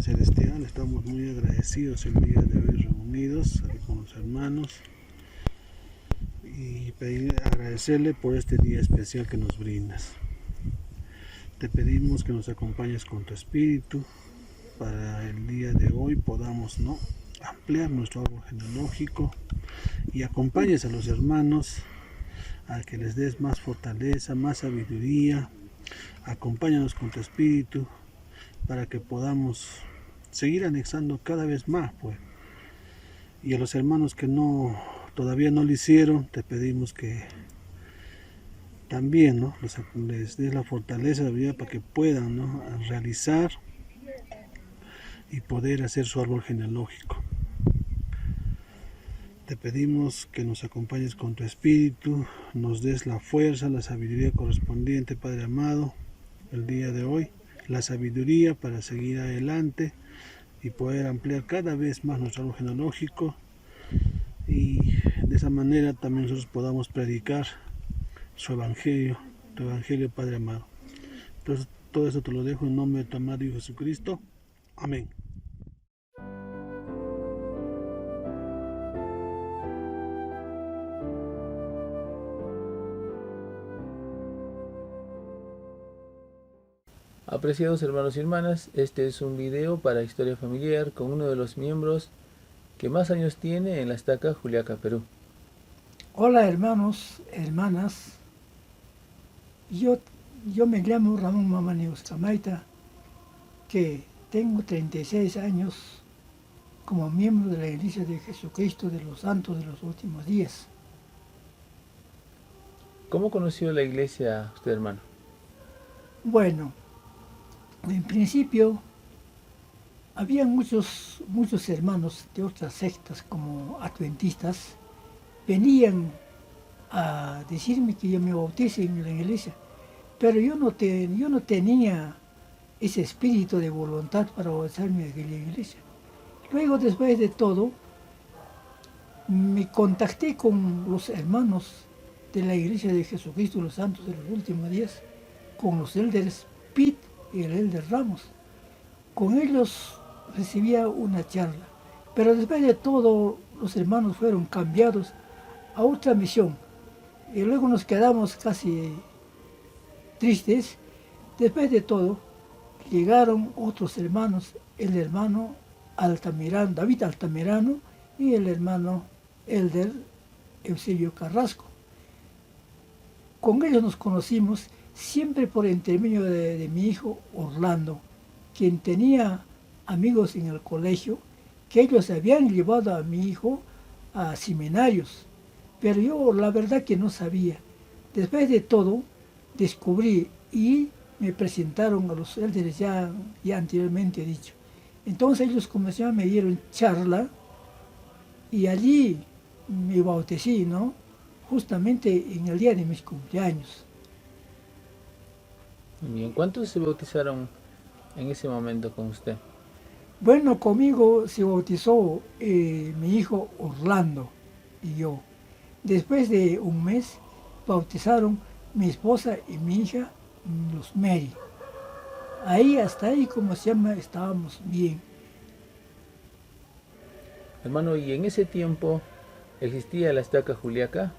Celestial, estamos muy agradecidos el día de hoy reunidos aquí con los hermanos y agradecerle por este día especial que nos brindas. Te pedimos que nos acompañes con tu espíritu para el día de hoy podamos ampliar nuestro árbol genealógico y acompañes a los hermanos a que les des más fortaleza, más sabiduría. Acompáñanos con tu espíritu para que podamos seguir anexando cada vez más, pues. Y a los hermanos que todavía no lo hicieron, te pedimos que también les des la fortaleza para que puedan realizar y poder hacer su árbol genealógico. Te pedimos que nos acompañes con tu espíritu, nos des la fuerza, la sabiduría correspondiente, Padre amado, el día de hoy, la sabiduría para seguir adelante y poder ampliar cada vez más nuestro árbol genealógico, y de esa manera también nosotros podamos predicar su evangelio, tu evangelio, Padre amado. Entonces, todo eso te lo dejo en nombre de tu amado Hijo Jesucristo. Amén. Apreciados hermanos y hermanas, este es un video para Historia Familiar con uno de los miembros que más años tiene en la estaca Juliaca, Perú. Hola hermanos, hermanas, yo me llamo Ramón Mamani Ustamaita, que tengo 36 años como miembro de la Iglesia de Jesucristo de los Santos de los Últimos Días. ¿Cómo conoció la iglesia usted, hermano? Bueno, en principio había muchos hermanos de otras sectas como adventistas, venían a decirme que yo me bautice en la iglesia, pero yo no tenía ese espíritu de voluntad para bautizarme en aquella iglesia. Luego, después de todo, me contacté con los hermanos de la Iglesia de Jesucristo, los Santos de los Últimos Días, con los elders Pitt y el elder Ramos. Con ellos recibía una charla, pero después de todo los hermanos fueron cambiados a otra misión y luego nos quedamos casi tristes. Después de todo llegaron otros hermanos, el hermano Altamirano, David Altamirano, y el hermano elder Eusebio Carrasco. Con ellos nos conocimos siempre por intermedio de mi hijo Orlando, quien tenía amigos en el colegio, que ellos habían llevado a mi hijo a seminarios, pero yo la verdad que no sabía. Después de todo, descubrí y me presentaron a los elders ya anteriormente dicho. Entonces ellos me dieron charla y allí me bauticé, justamente en el día de mis cumpleaños. Muy bien, ¿cuántos se bautizaron en ese momento con usted? Bueno, conmigo se bautizó mi hijo Orlando y yo. Después de un mes bautizaron mi esposa y mi hija, los Mary. Hasta ahí, como se llama, estábamos bien. Hermano, ¿y en ese tiempo existía la estaca Juliaca?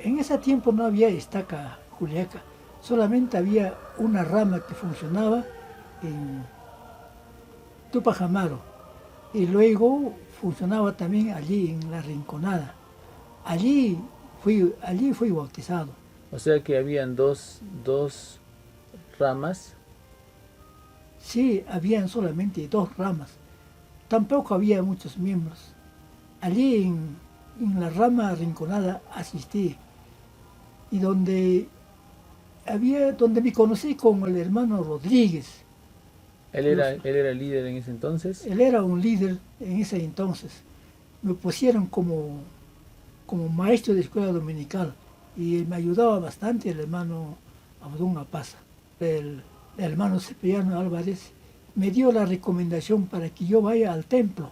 En ese tiempo no había estaca Juliaca, solamente había una rama que funcionaba en Tupac Amaru y luego funcionaba también allí en La Rinconada. Allí fui bautizado. O sea que habían dos ramas. Sí, habían solamente 2 ramas. Tampoco había muchos miembros. Allí en la rama Rinconada asistí y donde me conocí con el hermano Rodríguez. ¿Él era el líder en ese entonces? Él era un líder en ese entonces. Me pusieron como maestro de escuela dominical y me ayudaba bastante el hermano Abdón Apaza. El hermano Cipriano Álvarez me dio la recomendación para que yo vaya al templo.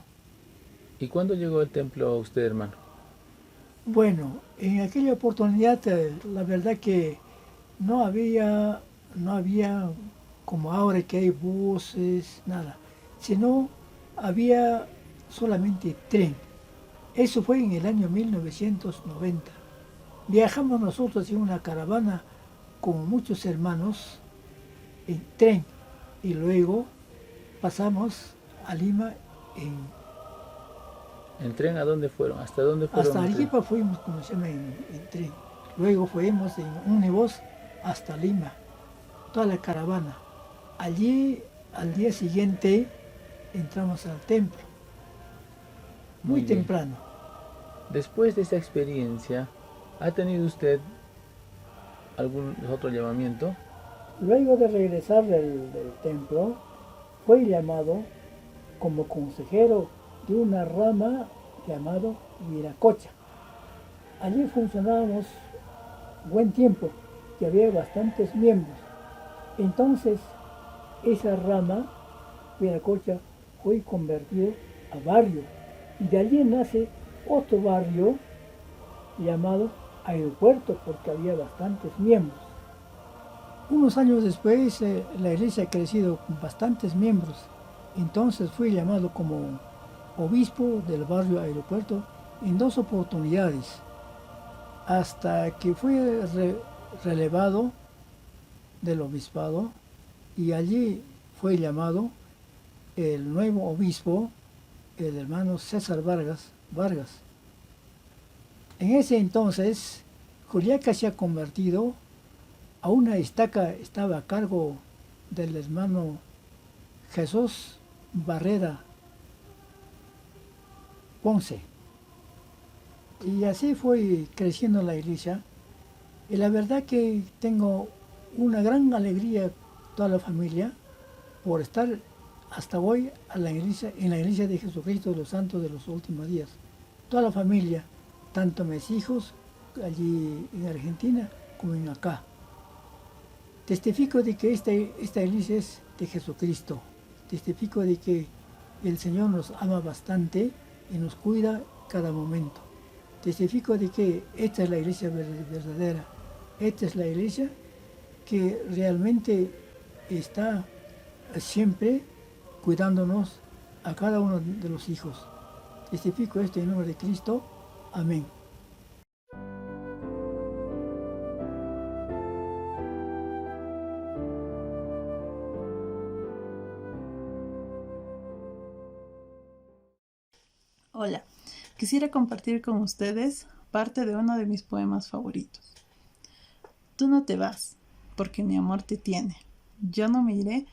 ¿Y cuándo llegó al templo usted, hermano? Bueno, en aquella oportunidad la verdad que no había como ahora que hay buses, nada. sino había solamente tren. Eso fue en el año 1990. Viajamos nosotros en una caravana con muchos hermanos en tren y luego pasamos a Lima ¿En tren a dónde fueron? ¿Hasta dónde fueron? hasta Arequipa fuimos, como se llama, en tren. Luego fuimos en ómnibus hasta Lima, toda la caravana. Allí, al día siguiente, entramos al templo, muy Muy bien. temprano. Después de esa experiencia, ¿ha tenido usted algún otro llamamiento? Luego de regresar del templo, fue llamado como consejero de una rama llamado Viracocha. Allí funcionábamos buen tiempo y había bastantes miembros. Entonces, esa rama, Viracocha, fue convertido a barrio. Y de allí nace otro barrio llamado Aeropuerto, porque había bastantes miembros. Unos años después, la iglesia ha crecido con bastantes miembros. Entonces fui llamado como obispo del barrio Aeropuerto en 2 oportunidades, hasta que fui relevado del obispado y allí fue llamado el nuevo obispo, el hermano César Vargas. En ese entonces, Juliaca se ha convertido a una estaca, estaba a cargo del hermano Jesús Barrera Ponce. Y así fue creciendo la iglesia. Y la verdad que tengo una gran alegría, toda la familia, por estar hasta hoy en la iglesia de Jesucristo de los Santos de los Últimos Días. Toda la familia, tanto mis hijos allí en Argentina como en acá. Testifico de que esta iglesia es de Jesucristo. Testifico de que el Señor nos ama bastante y nos cuida cada momento. Testifico de que esta es la iglesia verdadera. Esta es la iglesia que realmente está siempre cuidándonos a cada uno de los hijos. Testifico esto en nombre de Cristo. Amén. Hola, quisiera compartir con ustedes parte de uno de mis poemas favoritos. Tú no te vas, porque mi amor te tiene. Yo no me iré,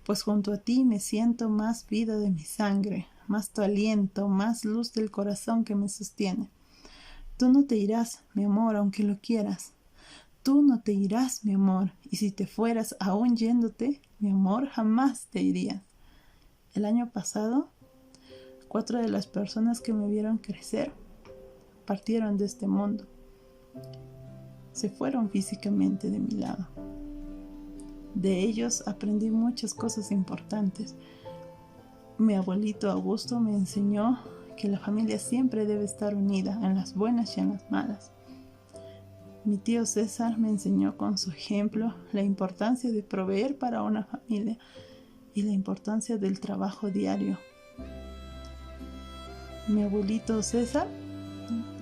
pues junto a ti me siento más vida de mi sangre, más tu aliento, más luz del corazón que me sostiene. Tú no te irás, mi amor, aunque lo quieras. Tú no te irás, mi amor, y si te fueras aún yéndote, mi amor, jamás te irías. El año pasado, 4 de las personas que me vieron crecer partieron de este mundo. Se fueron físicamente de mi lado. De ellos aprendí muchas cosas importantes. Mi abuelito Augusto me enseñó que la familia siempre debe estar unida en las buenas y en las malas. Mi tío César me enseñó con su ejemplo la importancia de proveer para una familia y la importancia del trabajo diario. Mi abuelito César,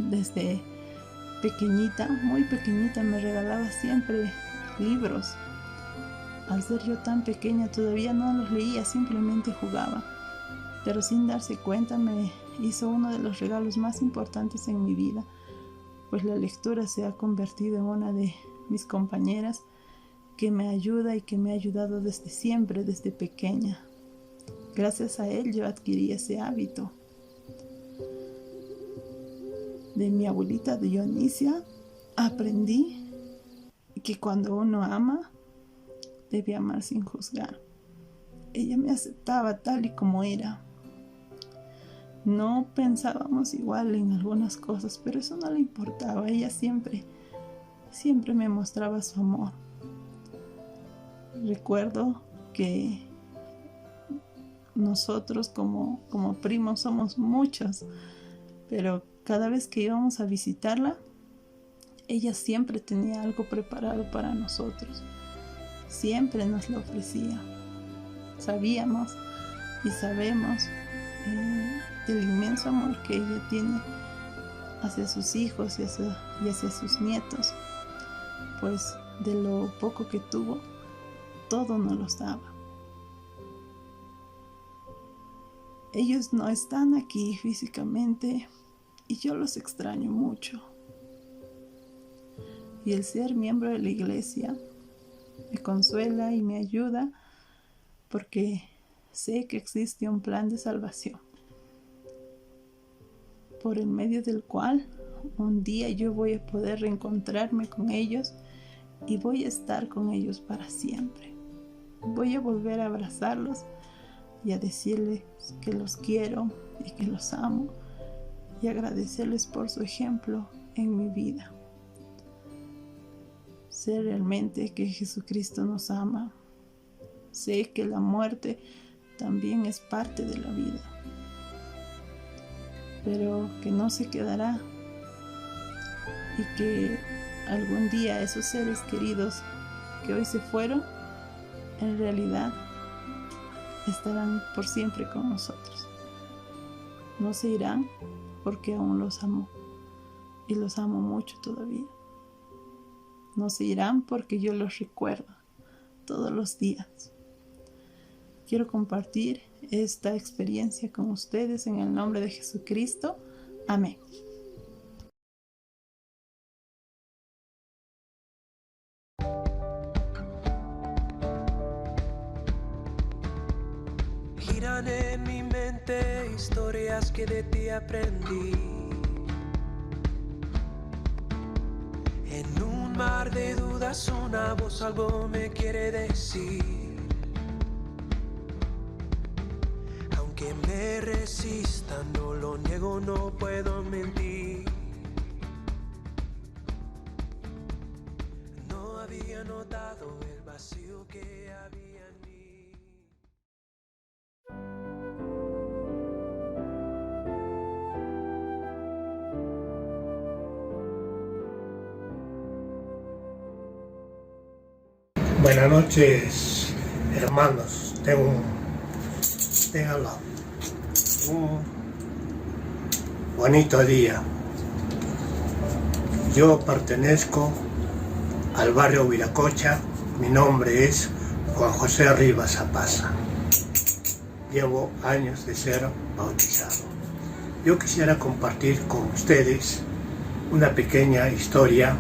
desde pequeñita, muy pequeñita, me regalaba siempre libros. Al ser yo tan pequeña todavía no los leía, simplemente jugaba. Pero sin darse cuenta me hizo uno de los regalos más importantes en mi vida, pues la lectura se ha convertido en una de mis compañeras que me ayuda y que me ha ayudado desde siempre, desde pequeña. Gracias a él yo adquirí ese hábito. De mi abuelita Dionisia aprendí que cuando uno ama, debe amar sin juzgar. Ella me aceptaba tal y como era. No pensábamos igual en algunas cosas, pero eso no le importaba. Ella siempre me mostraba su amor. Recuerdo que nosotros como primos somos muchos, pero cada vez que íbamos a visitarla, ella siempre tenía algo preparado para nosotros. Siempre nos lo ofrecía. Sabíamos y sabemos el inmenso amor que ella tiene hacia sus hijos y hacia sus nietos, pues de lo poco que tuvo, todo nos los daba. Ellos no están aquí físicamente y yo los extraño mucho. Y el ser miembro de la iglesia me consuela y me ayuda porque sé que existe un plan de salvación por el medio del cual un día yo voy a poder reencontrarme con ellos y voy a estar con ellos para siempre. Voy a volver a abrazarlos y a decirles que los quiero y que los amo y agradecerles por su ejemplo en mi vida. Sé realmente que Jesucristo nos ama. Sé que la muerte también es parte de la vida, pero que no se quedará y que algún día esos seres queridos que hoy se fueron, en realidad estarán por siempre con nosotros. No se irán porque aún los amo y los amo mucho todavía. No se irán porque yo los recuerdo todos los días. Quiero compartir esta experiencia con ustedes en el nombre de Jesucristo. Amén. Giran en mi mente historias que de ti aprendí. En un mar de dudas una voz algo me quiere decir. Aunque me resista, no lo niego, no puedo mentir. No había notado el vacío que había en mí. Buenas noches, hermanos. Ténganlo un bonito día. Yo pertenezco al barrio Viracocha. Mi nombre es Juan José Rivas Zapaza. Llevo años de ser bautizado. Yo quisiera compartir con ustedes una pequeña historia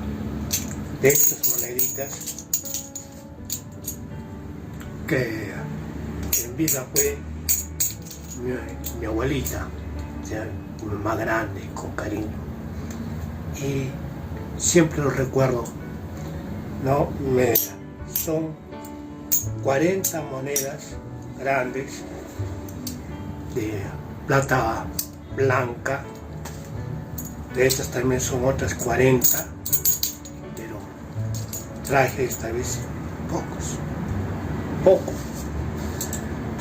de estas moneditas que en vida fue mi abuelita, o sea, más grande, con cariño, y siempre lo recuerdo, ¿no? Son 40 monedas grandes de plata blanca. De estas también son otras 40, pero traje esta vez poco.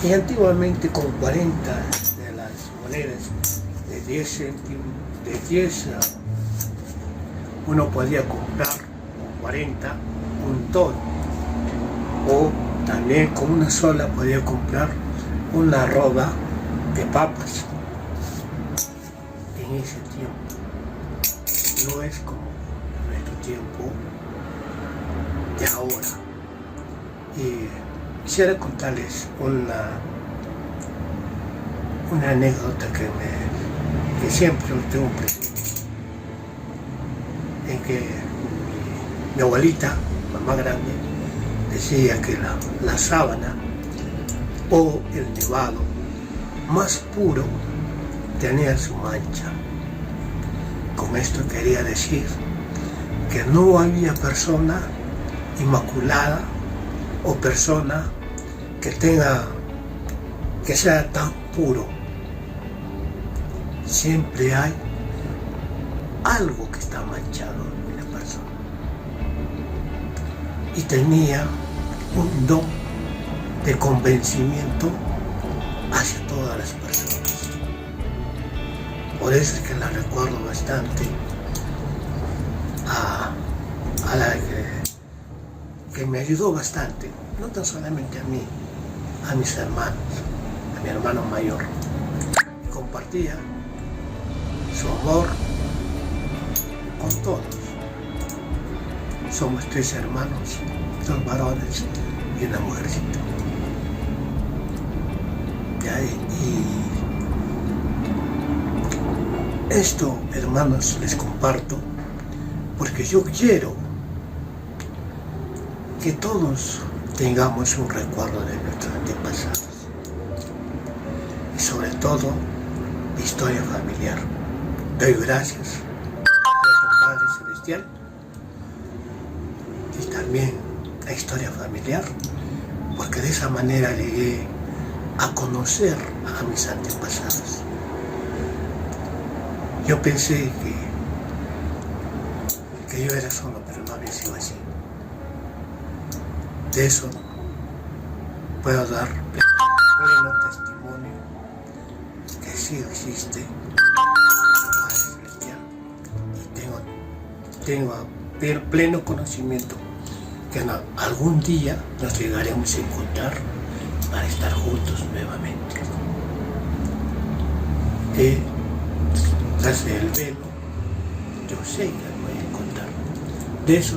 Y antiguamente con 40 de las monedas de 10 céntimos, de 10, uno podía comprar con 40 un toro, o también con una sola podía comprar una roda de papas. En ese tiempo no es como nuestro tiempo de ahora. Y quisiera contarles una anécdota que siempre lo tengo presente, en que mi abuelita, mamá grande, decía que la sábana o el nevado más puro tenía su mancha. Con esto quería decir que no había persona inmaculada o persona que sea tan puro. Siempre hay algo que está manchado en la persona. Y tenía un don de convencimiento hacia todas las personas. Por eso es que la recuerdo bastante a la que me ayudó bastante, no tan solamente a mí, a mis hermanos, mi hermano mayor. Compartía su amor con todos. Somos 3 hermanos, 2 varones y una mujercita. Y esto, hermanos, les comparto porque yo quiero que todos tengamos un recuerdo de nuestros antepasados y sobre todo historia familiar. Doy gracias a nuestro Padre Celestial y también la historia familiar, porque de esa manera llegué a conocer a mis antepasados. Yo pensé que yo era solo, pero no había sido así. De eso puedo dar pleno testimonio que sí existe el Padre Celestial y tengo pleno conocimiento que algún día nos llegaremos a encontrar para estar juntos nuevamente. Que tras el velo yo sé que me voy a encontrar. De eso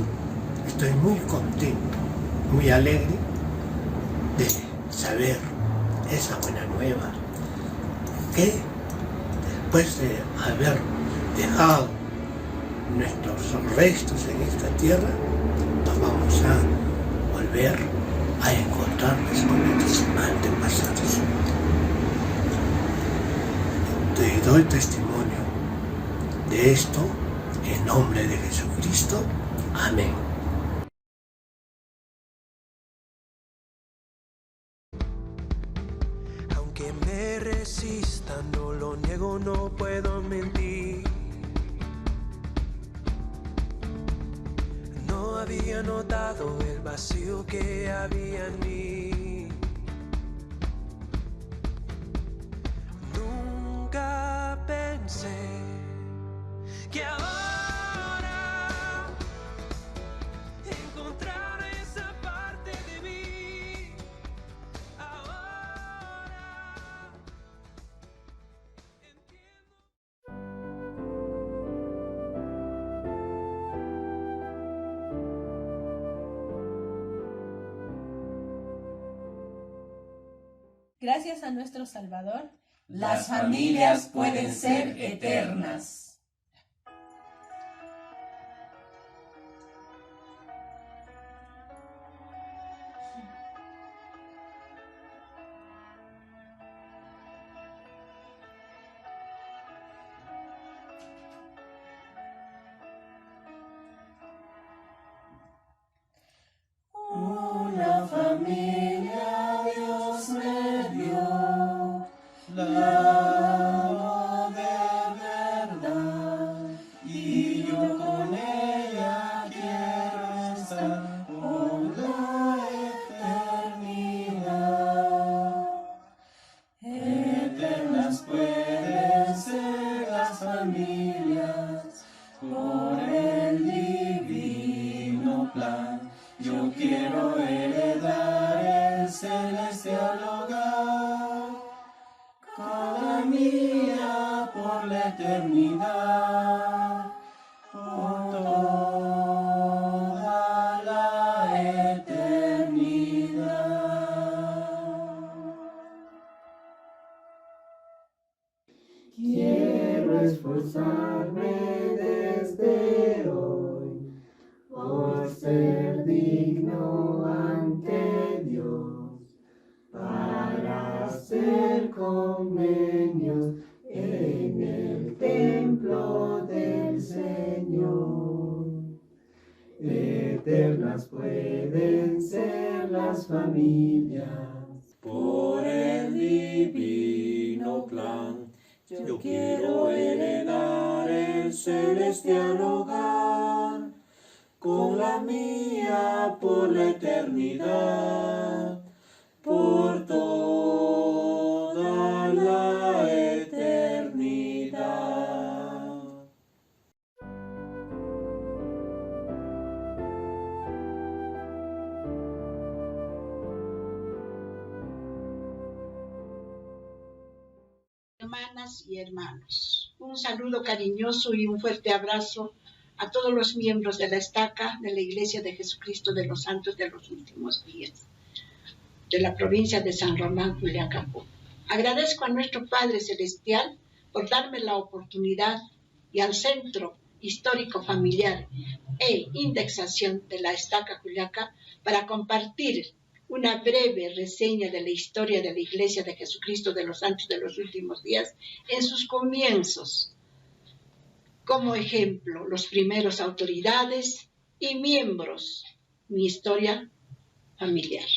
estoy muy contento, muy alegre de saber esa buena nueva, que después de haber dejado nuestros restos en esta tierra, nos vamos a volver a encontrarnos con nuestros antepasados. Te doy testimonio de esto en nombre de Jesucristo. Amén. Aunque me resista, no lo niego, no puedo mentir. No había notado el vacío que había en mí. Nunca pensé que ahora encontrar esa parte de mí. Ahora entiendo. Gracias a nuestro Salvador, las familias pueden ser eternas. Una familia Dios me dio, la amo de verdad, y yo con ella quiero estar por la eternidad. Eternas pueden ser las familias por el divino plan. Yo quiero heredar el celestial hogar, con la mía por la eternidad, por toda la eternidad. Quiero esforzarme desde hoy por ser digno ante Dios, para hacer convenios en el templo del Señor. Eternas pueden ser las familias por el divino plan. Yo quiero heredar el celestial hogar, con la mía por la eternidad, por toda la eternidad. Hermanas y hermanos, un saludo cariñoso y un fuerte abrazo a todos los miembros de la estaca de la Iglesia de Jesucristo de los Santos de los Últimos Días, de la provincia de San Román, Juliacapo. Agradezco a nuestro Padre Celestial por darme la oportunidad y al Centro Histórico Familiar e Indexación de la Estaca Juliaca para compartir una breve reseña de la historia de la Iglesia de Jesucristo de los Santos de los Últimos Días en sus comienzos. Como ejemplo, los primeros autoridades y miembros, mi historia familiar.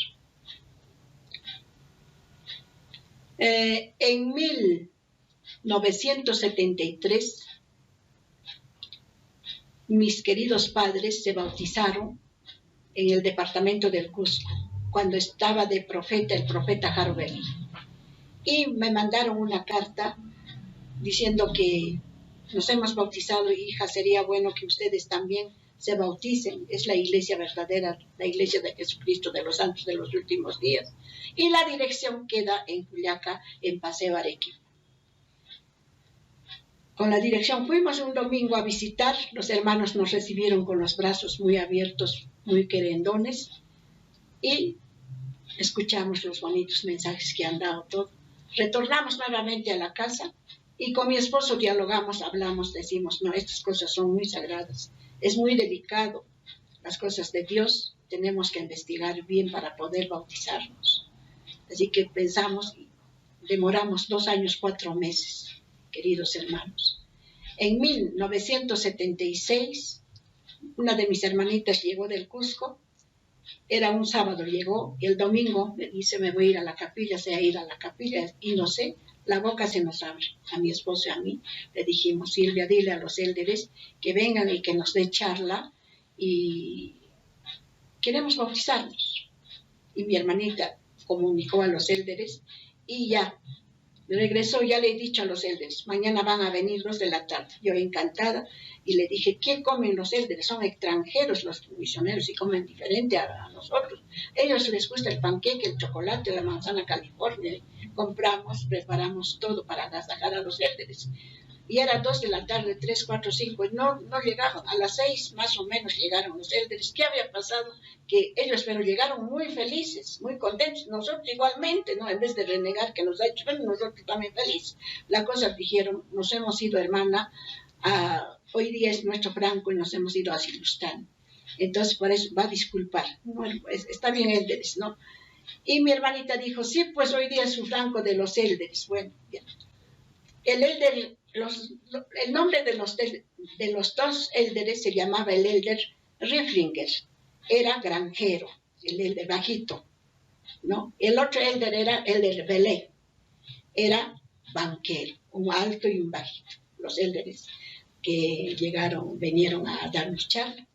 En 1973, mis queridos padres se bautizaron en el departamento del Cusco, cuando estaba de profeta el profeta Jarbel. Y me mandaron una carta diciendo que nos hemos bautizado, hija, sería bueno que ustedes también se bauticen. Es la iglesia verdadera, la iglesia de Jesucristo de los Santos de los Últimos Días. Y la dirección queda en Juliaca, en Paseo Arequipa. Con la dirección fuimos un domingo a visitar. Los hermanos nos recibieron con los brazos muy abiertos, muy querendones. Y escuchamos los bonitos mensajes que han dado todo. Retornamos nuevamente a la casa y con mi esposo dialogamos, hablamos, decimos, no, estas cosas son muy sagradas, es muy delicado, las cosas de Dios tenemos que investigar bien para poder bautizarnos. Así que pensamos y demoramos 2 años, 4 meses, queridos hermanos. En 1976, una de mis hermanitas llegó del Cusco. Era un sábado, llegó, y el domingo me dice, me voy a ir a la capilla, se va a ir a la capilla, y no sé, la boca se nos abre. A mi esposo y a mí le dijimos, Silvia, dile a los élderes que vengan y que nos dé charla, y queremos bautizarnos. Y mi hermanita comunicó a los élderes, y ya, regresó, ya le he dicho a los élderes, mañana van a venir 2 de la tarde. Yo encantada, y le dije, ¿qué comen los élderes? Son extranjeros los misioneros y comen diferente a nosotros. A ellos les gusta el panqueque, el chocolate, la manzana California. Compramos, preparamos todo para agasajar a los élderes. Y era 2 de la tarde, 3, 4, 5, no llegaban. A las 6 más o menos llegaron los élderes. ¿Qué había pasado? Que ellos, pero llegaron muy felices, muy contentos. Nosotros igualmente, ¿no? En vez de renegar que nos ha hecho, bueno, nosotros también felices. La cosa dijeron, nos hemos ido, hermana, hoy día es nuestro franco y nos hemos ido a Silustán. Entonces, por eso va a disculpar. Bueno, pues, está bien, élderes, ¿no? Y mi hermanita dijo, sí, pues hoy día es su franco de los élderes. Bueno, bien. El élder, el nombre de los 2 élderes se llamaba el élder Rieflinger. Era granjero, el élder bajito, ¿no? El otro élder era el élder Belé. Era banquero, un alto y un bajito. Los élderes que vinieron a darnos charla.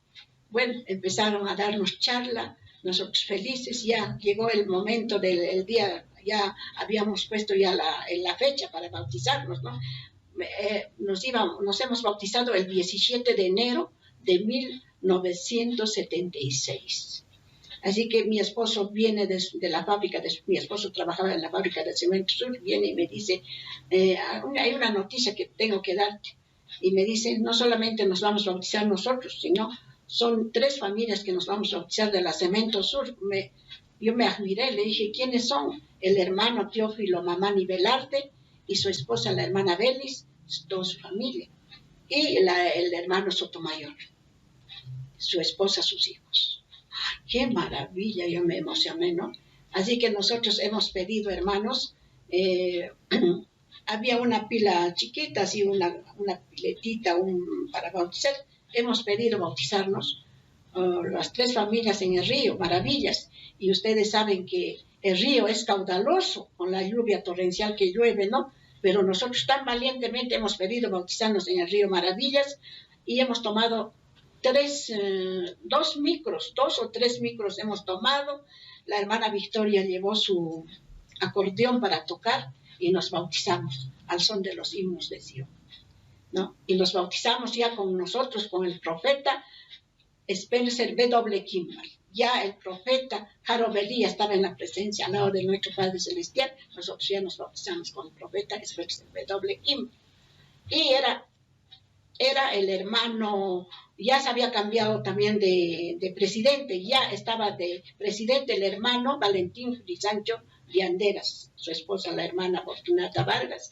Bueno, empezaron a darnos charla, nosotros felices, ya llegó el momento del día, ya habíamos puesto ya la fecha para bautizarnos, ¿no? Nos hemos bautizado el 17 de enero de 1976. Así que mi esposo viene de la fábrica, mi esposo trabajaba en la fábrica de Cemento Sur, viene y me dice, hay una noticia que tengo que darte. Y me dice, no solamente nos vamos a bautizar nosotros, sino son 3 familias que nos vamos a bautizar de la Cemento Sur. Yo me admiré, le dije, ¿quiénes son? El hermano Teófilo Mamani Velarde y su esposa, la hermana Belis, toda su familia. Y el hermano Sotomayor, su esposa, sus hijos. ¡Ay, qué maravilla! Yo me emocioné, ¿no? Así que nosotros hemos pedido, hermanos, había una pila chiquita, así una piletita para bautizar. Hemos pedido bautizarnos las 3 familias en el río, Maravillas. Y ustedes saben que el río es caudaloso con la lluvia torrencial que llueve, ¿no? Pero nosotros tan valientemente hemos pedido bautizarnos en el río Maravillas y hemos tomado 2 o 3 micros hemos tomado. La hermana Victoria llevó su acordeón para tocar y nos bautizamos al son de los himnos de Sion, ¿no? Y nos bautizamos ya con nosotros, con el profeta Spencer W. Kimball. ya el profeta Jarobelía estaba en la presencia al lado de nuestro Padre Celestial. Nosotros ya nos bautizamos con el profeta, que es el doble Kim. Y era el hermano, ya se había cambiado también de presidente, ya estaba de presidente el hermano Valentín Frisancho de Anderas, su esposa la hermana Fortunata Vargas.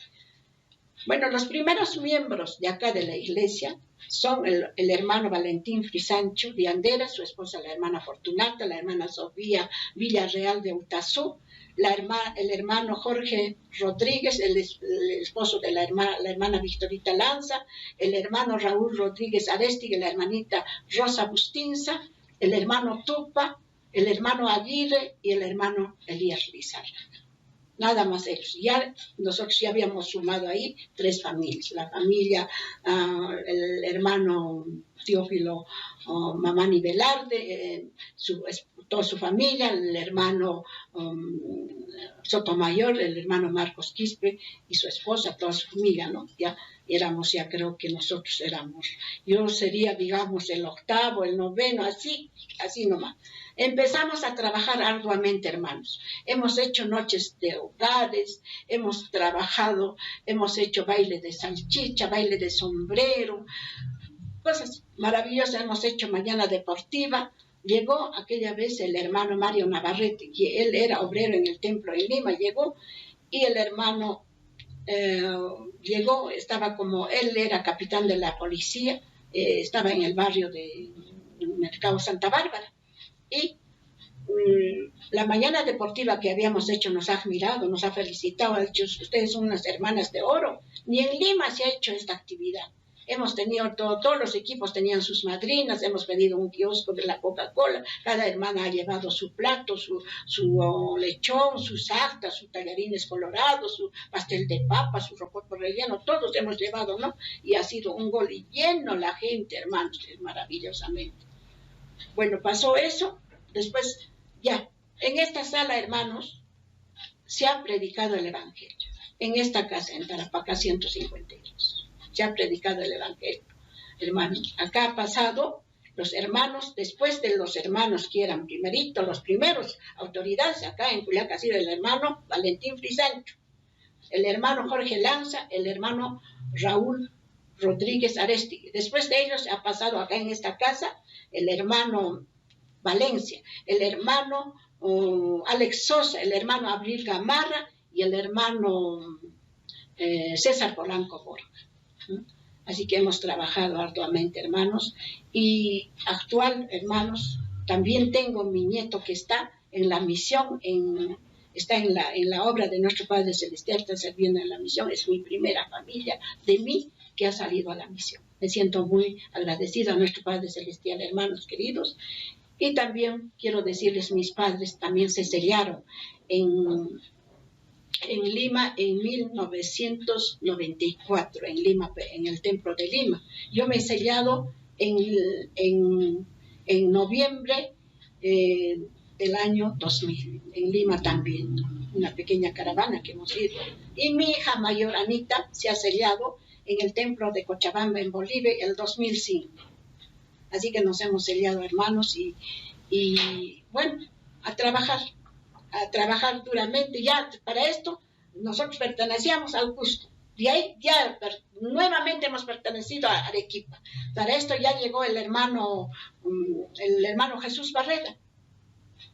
Bueno, los primeros miembros de acá de la iglesia son el hermano Valentín Frisancho de Anderas, su esposa la hermana Fortunata, la hermana Sofía Villarreal de Utazú, el hermano Jorge Rodríguez, el esposo de la hermana Victorita Lanza, el hermano Raúl Rodríguez Arestig, la hermanita Rosa Bustinza, el hermano Tupa, el hermano Aguirre y el hermano Elías Lizarra. Nada más ellos. Ya nosotros ya habíamos sumado ahí 3 familias. La familia, el hermano Teófilo Mamani Velarde, toda su familia, el hermano Sotomayor, el hermano Marcos Quispe y su esposa, toda su familia, ¿no? Ya éramos, ya creo que nosotros éramos, yo sería, digamos, el 8º, el 9º, así nomás. Empezamos a trabajar arduamente, hermanos. Hemos hecho noches de hogares, hemos trabajado, hemos hecho baile de salchicha, baile de sombrero, cosas maravillosas. Hemos hecho mañana deportiva. Llegó aquella vez el hermano Mario Navarrete, que él era obrero en el templo en Lima, llegó, y el hermano llegó, estaba como, él era capitán de la policía, estaba en el barrio de Mercado Santa Bárbara. Y la mañana deportiva que habíamos hecho nos ha admirado, nos ha felicitado, ha dicho, ustedes son unas hermanas de oro. Ni en Lima se ha hecho esta actividad. Hemos tenido, todos los equipos tenían sus madrinas, hemos pedido un kiosco de la Coca-Cola, cada hermana ha llevado su plato, su lechón, sus sartas, sus tallarines colorados, su pastel de papa, su rocoto relleno, todos hemos llevado, ¿no? Y ha sido un gol y lleno la gente, hermanos, maravillosamente. Bueno, pasó eso, después ya, en esta sala, hermanos, se ha predicado el Evangelio, en esta casa, en Tarapacá 152. Se ha predicado el Evangelio, hermanos. Acá ha pasado los hermanos, después de los hermanos que eran primeritos, los primeros autoridades, acá en Juliaca ha sido el hermano Valentín Frisancho, el hermano Jorge Lanza, el hermano Raúl Rodríguez Arestig. Después de ellos ha pasado acá en esta casa el hermano Valencia, el hermano Alex Sosa, el hermano Abril Gamarra y el hermano César Polanco Borja. Así que hemos trabajado arduamente, hermanos, y actual, hermanos, también tengo mi nieto que está en la misión, está en la obra de nuestro Padre Celestial, está sirviendo en la misión. Es mi primera familia de mí que ha salido a la misión. Me siento muy agradecido a nuestro Padre Celestial, hermanos queridos, y también quiero decirles, mis padres también se sellaron en Lima en 1994, en Lima, en el templo de Lima. Yo me he sellado en noviembre del año 2000, en Lima también, una pequeña caravana que hemos ido. Y mi hija mayor, Anita, se ha sellado en el templo de Cochabamba, en Bolivia, el 2005. Así que nos hemos sellado, hermanos, y bueno, a trabajar duramente. Ya para esto nosotros pertenecíamos al Cusco, de ahí ya nuevamente hemos pertenecido a Arequipa. Para esto ya llegó el hermano Jesús Barreda,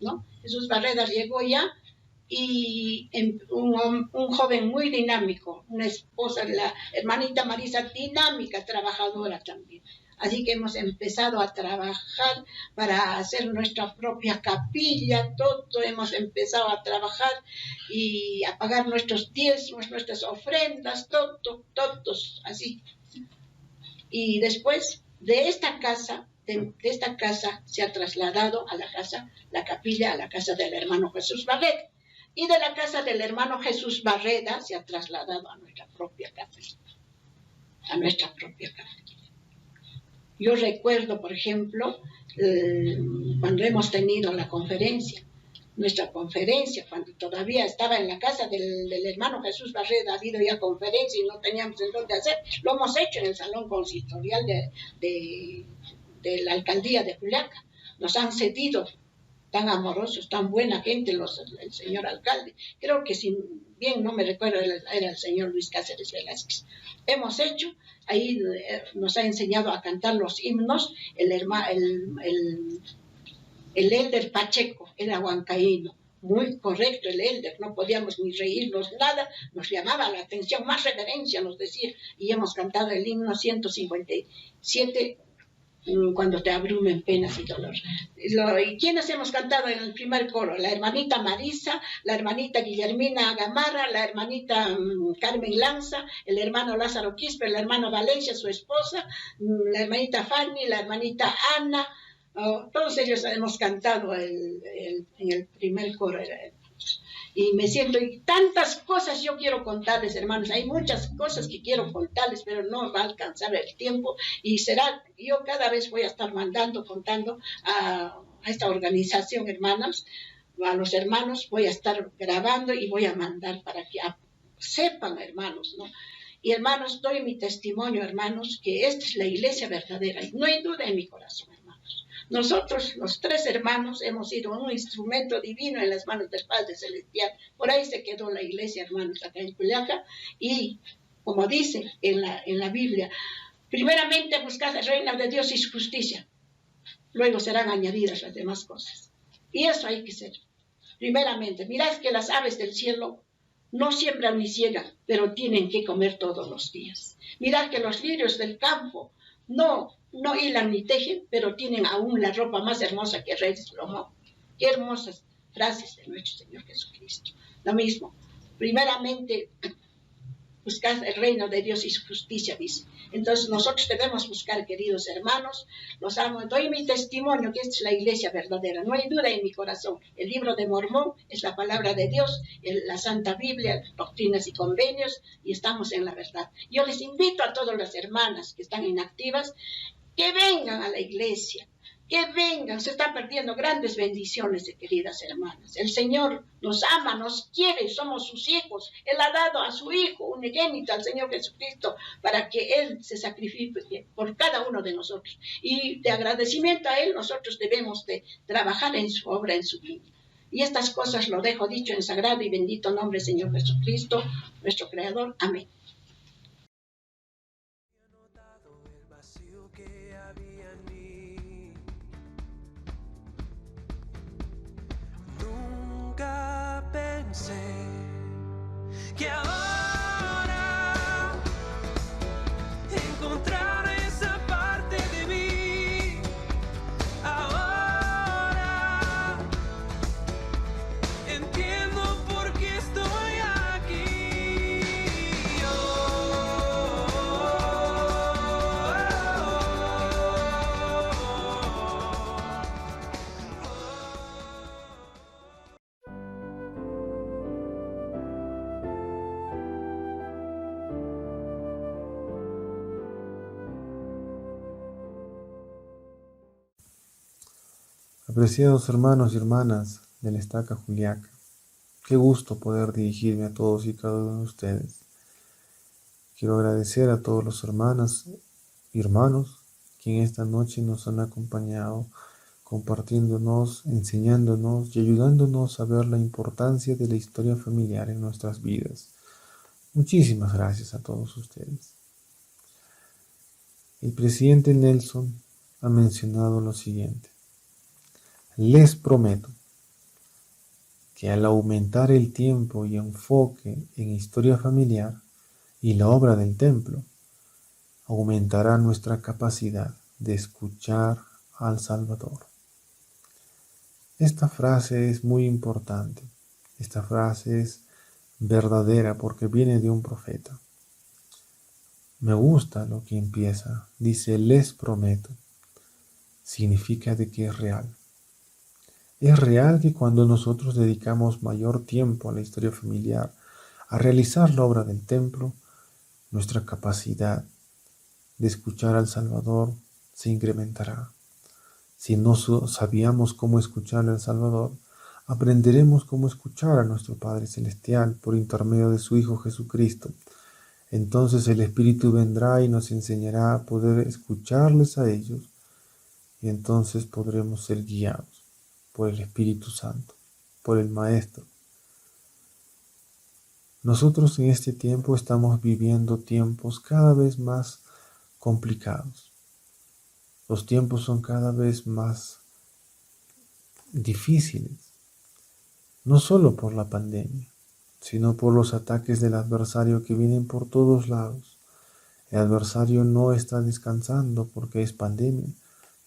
¿no? Jesús Barreda llegó ya, y un joven muy dinámico, una esposa, la hermanita Marisa, dinámica, trabajadora también. Así que hemos empezado a trabajar para hacer nuestra propia capilla, todo hemos empezado a trabajar y a pagar nuestros diezmos, nuestras ofrendas, todos así. Y después de esta casa se ha trasladado a la capilla, a la casa del hermano Jesús Barreda. Y de la casa del hermano Jesús Barreda se ha trasladado a nuestra propia capilla. Yo recuerdo, por ejemplo, cuando hemos tenido nuestra conferencia, cuando todavía estaba en la casa del hermano Jesús Barreda, ha habido ya conferencia y no teníamos en dónde hacer. Lo hemos hecho en el salón consistorial de la alcaldía de Juliaca. Nos han cedido tan amorosos, tan buena gente el señor alcalde. Creo que si bien no me recuerdo, era el señor Luis Cáceres Velázquez. Hemos hecho, ahí nos ha enseñado a cantar los himnos, el Elder Pacheco, era huancaíno. Muy correcto el Elder, no podíamos ni reírnos, nada, nos llamaba la atención, más reverencia nos decía, y hemos cantado el himno 157, cuando te abrumen penas y dolor. ¿Y quiénes hemos cantado en el primer coro? La hermanita Marisa, la hermanita Guillermina Gamarra, la hermanita Carmen Lanza, el hermano Lázaro Quispe, la hermana Valencia, su esposa, la hermanita Fanny, la hermanita Ana. Todos ellos hemos cantado en el primer coro. Y me siento, y tantas cosas yo quiero contarles, hermanos. Hay muchas cosas que quiero contarles, pero no va a alcanzar el tiempo. Y yo cada vez voy a estar contando a esta organización, hermanos, a los hermanos, voy a estar grabando y voy a mandar para que sepan, hermanos, ¿no? Y hermanos, doy mi testimonio, hermanos, que esta es la iglesia verdadera. Y no hay duda en mi corazón, hermanos. Nosotros, los 3 hermanos, hemos sido un instrumento divino en las manos del Padre Celestial. Por ahí se quedó la iglesia, hermanos, acá en Culiaca. Y, como dice en la Biblia, primeramente buscad el reino de Dios y su justicia. Luego serán añadidas las demás cosas. Y eso hay que ser. Primeramente, mirad que las aves del cielo no siembran ni ciegan, pero tienen que comer todos los días. Mirad que los lirios del campo no hilan ni tejen, pero tienen aún la ropa más hermosa que Rey de Salomón. Qué hermosas frases de nuestro Señor Jesucristo. Lo mismo, primeramente, buscar el reino de Dios y su justicia, dice. Entonces nosotros debemos buscar, queridos hermanos, los amo, doy mi testimonio que esta es la iglesia verdadera. No hay duda en mi corazón. El libro de Mormón es la palabra de Dios, la Santa Biblia, doctrinas y convenios, y estamos en la verdad. Yo les invito a todas las hermanas que están inactivas, que vengan a la iglesia, que vengan, se están perdiendo grandes bendiciones, queridas hermanas. El Señor nos ama, nos quiere, somos sus hijos. Él ha dado a su Hijo unigénito, al Señor Jesucristo, para que Él se sacrifique por cada uno de nosotros. Y de agradecimiento a Él, nosotros debemos de trabajar en su obra, en su vida. Y estas cosas lo dejo dicho en sagrado y bendito nombre, Señor Jesucristo, nuestro Creador. Amén. Pensé que ahora encontrar esa parte de mí, ahora entiendo por qué estoy aquí. Apreciados hermanos y hermanas del Estaca Juliaca, qué gusto poder dirigirme a todos y cada uno de ustedes. Quiero agradecer a todos los hermanas y hermanos que en esta noche nos han acompañado, compartiéndonos, enseñándonos y ayudándonos a ver la importancia de la historia familiar en nuestras vidas. Muchísimas gracias a todos ustedes. El presidente Nelson ha mencionado lo siguiente: les prometo que al aumentar el tiempo y enfoque en historia familiar y la obra del templo, aumentará nuestra capacidad de escuchar al Salvador. Esta frase es muy importante. Esta frase es verdadera porque viene de un profeta. Me gusta lo que empieza. Dice, les prometo. Significa de que es real. Es real que cuando nosotros dedicamos mayor tiempo a la historia familiar, a realizar la obra del templo, nuestra capacidad de escuchar al Salvador se incrementará. Si no sabíamos cómo escuchar al Salvador, aprenderemos cómo escuchar a nuestro Padre Celestial por intermedio de su Hijo Jesucristo. Entonces el Espíritu vendrá y nos enseñará a poder escucharles a ellos, y entonces podremos ser guiados por el Espíritu Santo, por el Maestro. Nosotros en este tiempo estamos viviendo tiempos cada vez más complicados. Los tiempos son cada vez más difíciles, no solo por la pandemia, sino por los ataques del adversario que vienen por todos lados. El adversario no está descansando porque es pandemia,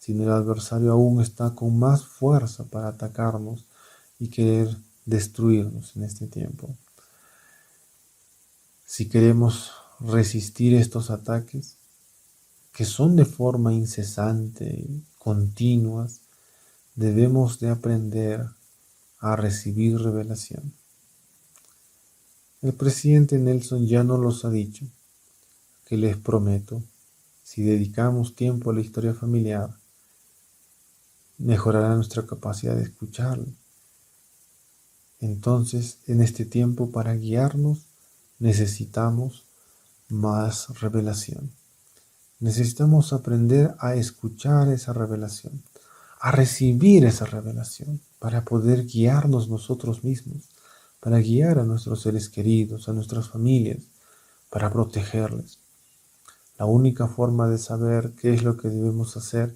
sino el adversario aún está con más fuerza para atacarnos y querer destruirnos en este tiempo. Si queremos resistir estos ataques, que son de forma incesante y continuas, debemos de aprender a recibir revelación. El presidente Nelson ya nos los ha dicho, que les prometo, si dedicamos tiempo a la historia familiar, mejorará nuestra capacidad de escucharlo. Entonces, en este tiempo, para guiarnos, necesitamos más revelación. Necesitamos aprender a escuchar esa revelación, a recibir esa revelación, para poder guiarnos nosotros mismos, para guiar a nuestros seres queridos, a nuestras familias, para protegerles. La única forma de saber qué es lo que debemos hacer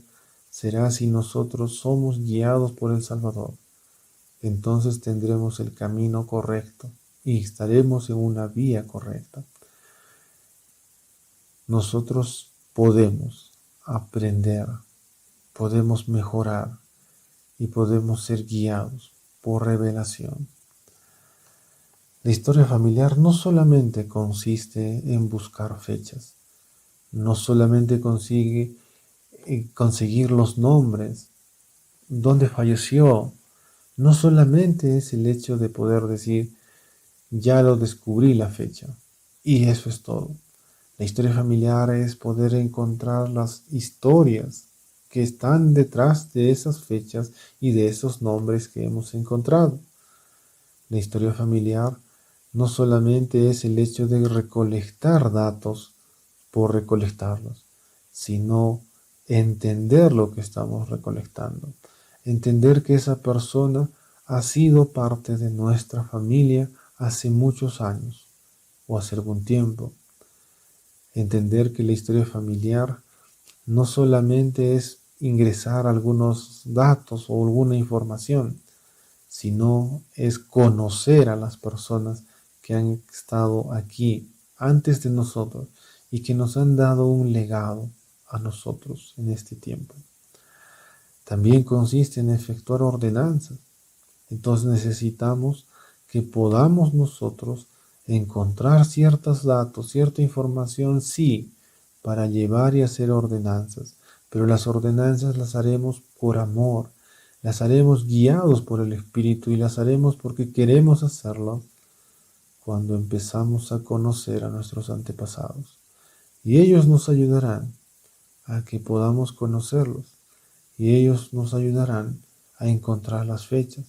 será si nosotros somos guiados por el Salvador. Entonces tendremos el camino correcto y estaremos en una vía correcta. Nosotros podemos aprender, podemos mejorar y podemos ser guiados por revelación. La historia familiar no solamente consiste en buscar fechas, no solamente consigue conseguir los nombres, dónde falleció, no solamente es el hecho de poder decir, ya lo descubrí la fecha, y eso es todo. La historia familiar es poder encontrar las historias que están detrás de esas fechas y de esos nombres que hemos encontrado. La historia familiar no solamente es el hecho de recolectar datos por recolectarlos, sino entender lo que estamos recolectando. Entender que esa persona ha sido parte de nuestra familia hace muchos años o hace algún tiempo. Entender que la historia familiar no solamente es ingresar algunos datos o alguna información, sino es conocer a las personas que han estado aquí antes de nosotros y que nos han dado un legado a nosotros en este tiempo. También consiste en efectuar ordenanzas. Entonces necesitamos que podamos nosotros encontrar ciertos datos, cierta información, sí, para llevar y hacer ordenanzas. Pero las ordenanzas las haremos por amor, las haremos guiados por el Espíritu y las haremos porque queremos hacerlo cuando empezamos a conocer a nuestros antepasados. Y ellos nos ayudarán a que podamos conocerlos. Y ellos nos ayudarán a encontrar las fechas.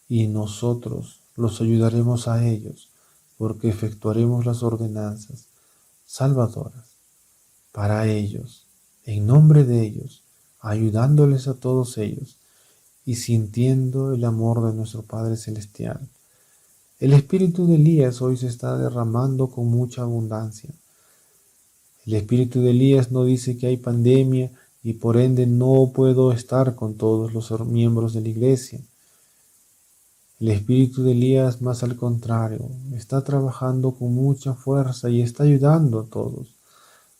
Y nosotros los ayudaremos a ellos porque efectuaremos las ordenanzas salvadoras para ellos, en nombre de ellos, ayudándoles a todos ellos y sintiendo el amor de nuestro Padre Celestial. El espíritu de Elías hoy se está derramando con mucha abundancia. El espíritu de Elías no dice que hay pandemia y por ende no puedo estar con todos los miembros de la iglesia. El espíritu de Elías, más al contrario, está trabajando con mucha fuerza y está ayudando a todos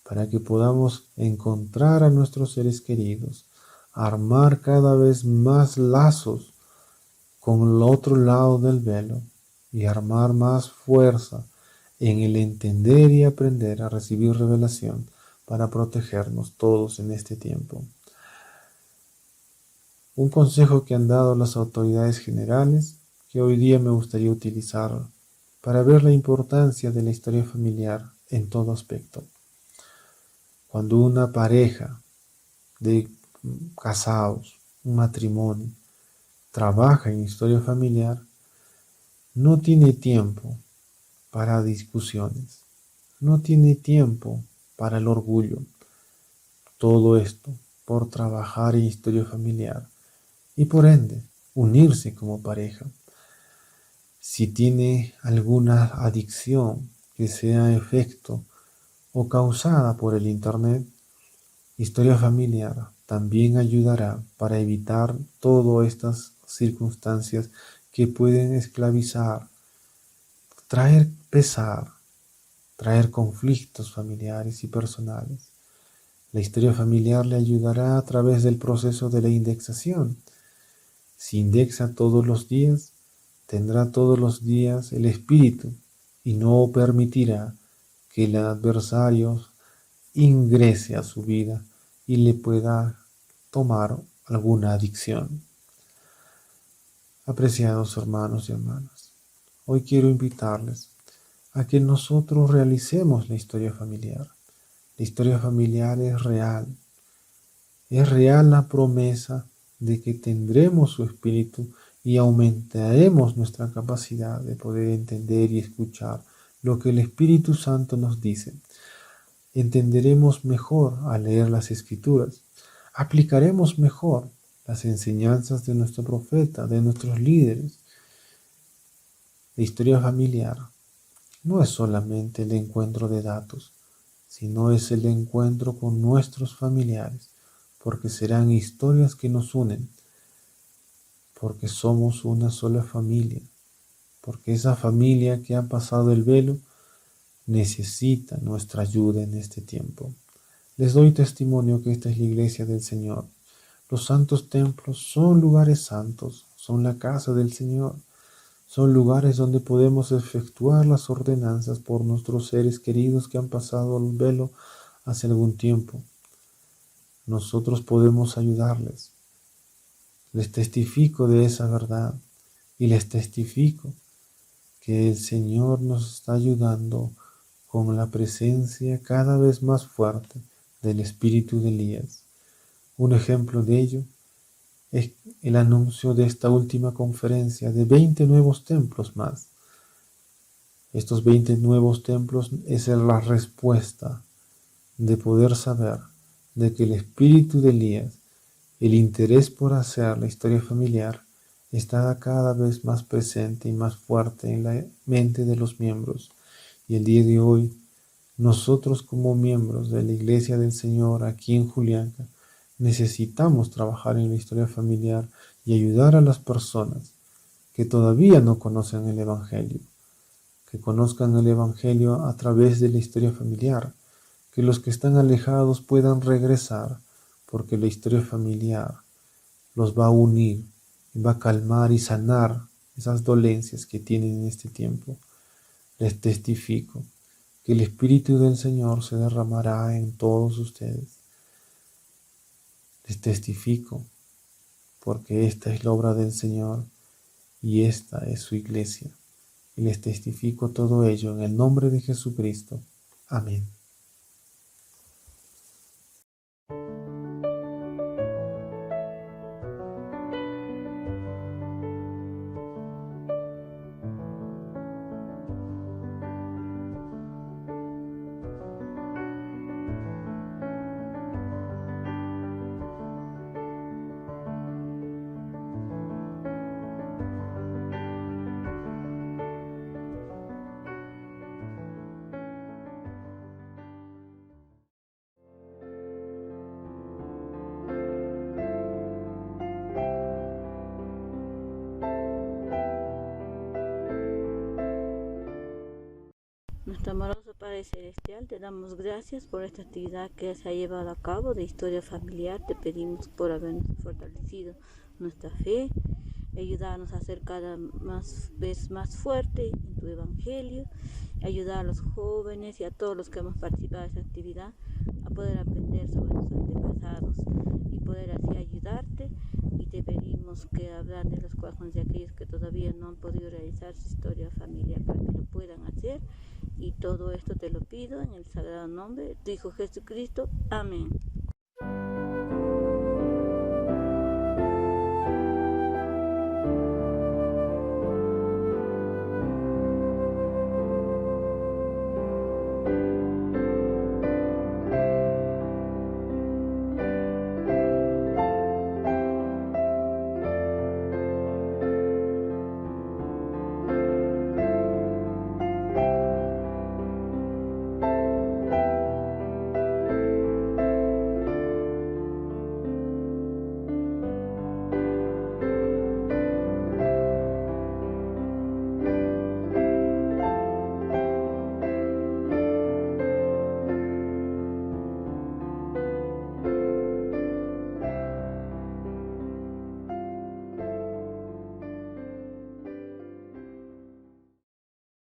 para que podamos encontrar a nuestros seres queridos, armar cada vez más lazos con el otro lado del velo y armar más fuerza en el entender y aprender a recibir revelación para protegernos todos en este tiempo. Un consejo que han dado las autoridades generales que hoy día me gustaría utilizar para ver la importancia de la historia familiar en todo aspecto. Cuando una pareja de casados, un matrimonio, trabaja en historia familiar, no tiene tiempo para discusiones, no tiene tiempo para el orgullo. Todo esto por trabajar en historia familiar y por ende unirse como pareja. Si tiene alguna adicción que sea efecto o causada por el Internet, Historia Familiar también ayudará para evitar todas estas circunstancias que pueden esclavizar, traer pesar, traer conflictos familiares y personales. La historia familiar le ayudará a través del proceso de la indexación. Si indexa todos los días, tendrá todos los días el espíritu y no permitirá que el adversario ingrese a su vida y le pueda tomar alguna adicción. Apreciados hermanos y hermanas, hoy quiero invitarles a que nosotros realicemos la historia familiar. La historia familiar es real. Es real la promesa de que tendremos su espíritu y aumentaremos nuestra capacidad de poder entender y escuchar lo que el Espíritu Santo nos dice. Entenderemos mejor al leer las Escrituras. Aplicaremos mejor las enseñanzas de nuestro profeta, de nuestros líderes. La historia familiar no es solamente el encuentro de datos, sino es el encuentro con nuestros familiares, porque serán historias que nos unen, porque somos una sola familia, porque esa familia que ha pasado el velo necesita nuestra ayuda en este tiempo. Les doy testimonio que esta es la iglesia del Señor. Los santos templos son lugares santos, son la casa del Señor, son lugares donde podemos efectuar las ordenanzas por nuestros seres queridos que han pasado el velo hace algún tiempo. Nosotros podemos ayudarles. Les testifico de esa verdad y les testifico que el Señor nos está ayudando con la presencia cada vez más fuerte del espíritu de Elías. Un ejemplo de ello es el anuncio de esta última conferencia de 20 nuevos templos más. Estos 20 nuevos templos es la respuesta de poder saber de que el espíritu de Elías, el interés por hacer la historia familiar, está cada vez más presente y más fuerte en la mente de los miembros. Y el día de hoy, nosotros como miembros de la Iglesia del Señor aquí en Juliaca, necesitamos trabajar en la historia familiar y ayudar a las personas que todavía no conocen el Evangelio, que conozcan el Evangelio a través de la historia familiar, que los que están alejados puedan regresar, porque la historia familiar los va a unir, va a calmar y sanar esas dolencias que tienen en este tiempo. Les testifico que el Espíritu del Señor se derramará en todos ustedes. Les testifico porque esta es la obra del Señor y esta es su iglesia. Y les testifico todo ello en el nombre de Jesucristo. Amén. Nuestro amoroso Padre Celestial, te damos gracias por esta actividad que se ha llevado a cabo de historia familiar. Te pedimos por habernos fortalecido nuestra fe, ayudarnos a ser cada vez más fuerte en tu Evangelio, ayudar a los jóvenes y a todos los que hemos participado de esta actividad a poder aprender sobre los antepasados y poder así ayudarte. Y te pedimos que abrandes los corazones de aquellos que todavía no han podido realizar su historia familiar para que lo puedan hacer. Y todo esto te lo pido en el sagrado nombre de tu Hijo Jesucristo. Amén.